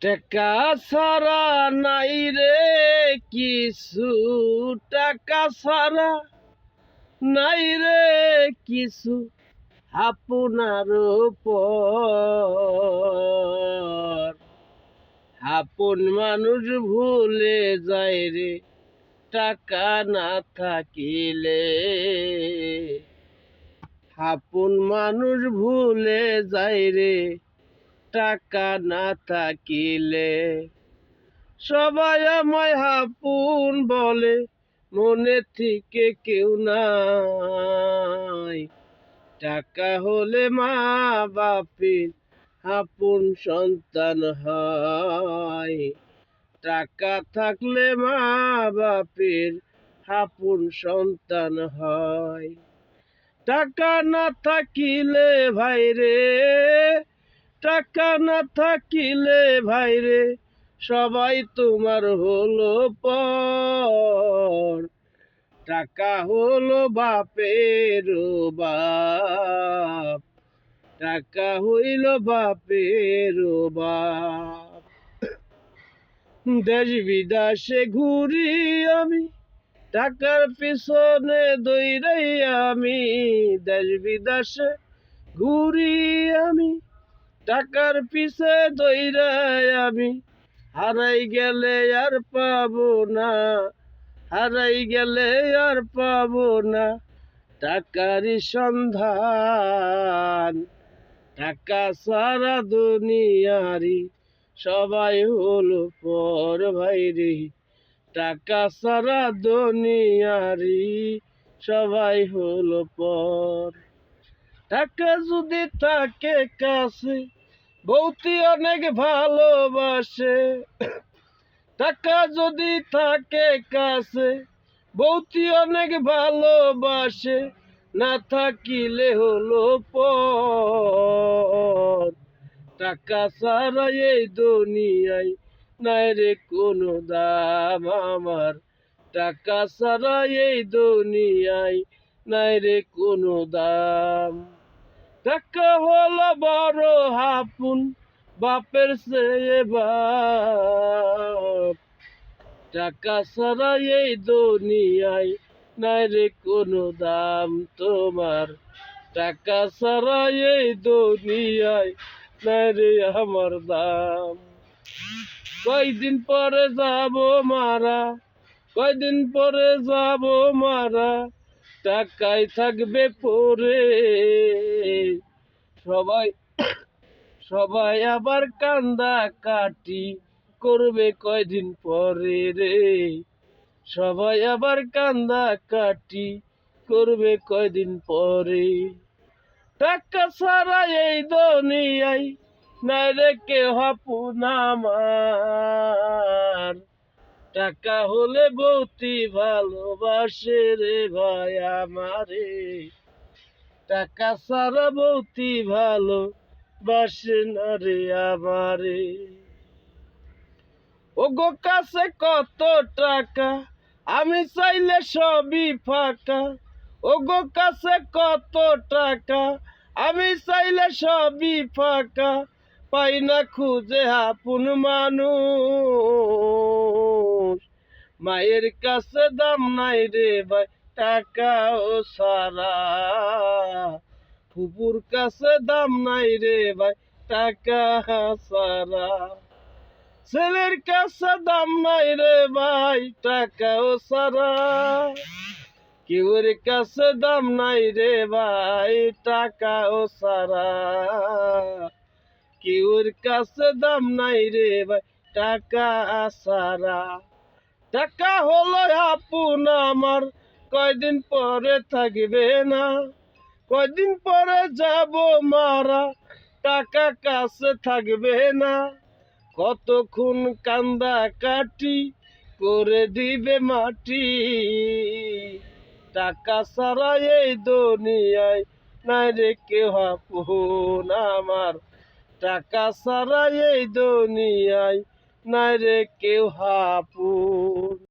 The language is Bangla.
টাকা ছাড়া নাই রে কিছু, টাকা ছাড়া নাই রে কিছু, আপনার পর আপন মানুষ ভুলে যায় রে টাকা না থাকিলে, আপন মানুষ ভুলে যায় রে টাকা না থাকিলে। সবাই আমায় আপন বলে, মনে থেকে কেউ নাই। টাকা হলে মা বাপের আপন সন্তান হয়, টাকা থাকলে মা বাপের আপন সন্তান হয়। টাকা না থাকিলে ভাইরে, টাকা না থাকিলে ভাইরে, সবাই তোমার হলো পর। টাকা হলো বাপের বাপ, টাকা হইল বাপের বাপ। দেশ বিদেশে ঘুরি আমি, টাকার পিছনে দৌড়াই আমি। দেশ বিদেশে ঘুরি আমি, টাকার পিছে দৌড়াই আমি। হারাই গেলে আর পাবো না, হারাই গেলে আর পাবো না টাকারই সন্ধান। টাকা সারা দুনিয়ারি সবাই হলো পর ভাইরে, টাকা সারা দুনিয়ারি সবাই হলো পর। টাকা যদি থাকে কাছে বউতি অনেক ভালোবাসে, টাকা যদি থাকে কাছে বউতি অনেক ভালোবাসে, না থাকিলে হলো পর। টাকা ছাড়া এই দুনিয়ায় নাই রে কোনো দাম আমার, টাকা ছাড়া এই দুনিয়ায় নাই রে কোনো দাম। টাকা হলো বড় আপন, বাপের চেয়ে বাপ। টাকা ছাড়া এই দুনিয়ায় নাই রে কোনো দাম তোমার, টাকা ছাড়া এই দুনিয়ায় নাই রে আমার দাম। কয়দিন পরে যাব মারা, কয়দিন পরে যাব মারা, টাকাই থাকবে পরে। সবাই সবাই আবার কান্দা কাটি করবে কয়দিন পরে রে, সবাই আবার কান্দা কাটি করবে কয়দিন পরে। টাকা ছাড়া এই দুনিয়ায় নাই রে কেউ আপন আমার, টাকা হলে বউতি ভালোবাসে রে ভাই আমারে, টাকা ছাড়া বউতি ভালোবাসে না রে আমারে। ওগো কাছে কত টাকা আমি চাইলে সবই ফাঁকা, ওগো কাছে কত টাকা আমি চাইলে সবই ফাঁকা, পাই না খুঁজে আপন মানুষ। মায়ের কাছে দাম নাই রে ভাই টাকা ও সারা, ফুপুর কাছে দাম নাই রে ভাই টাকা সারা, ছেলের কাছে দাম নাই রে ভাই টাকা ও সারা। কেউর কাছে দাম নাই রে ভাই টাকা ও সারা, কেউর কাছে দাম নাই রে ভাই টাকা সারা। টাকা হলো আপন আমার, কয়দিন পরে থাকবে না, কয়দিন পরে যাব মারা, টাকা কাছে থাকবে না। কতক্ষণ কান্দা কাটি করে দিবে মাটি, টাকা ছাড়া এই দুনিয়ায় নাই রে কেউ আপন আমার, টাকা ছাড়া এই দুনিয়ায় নাই রে কেউ আপন।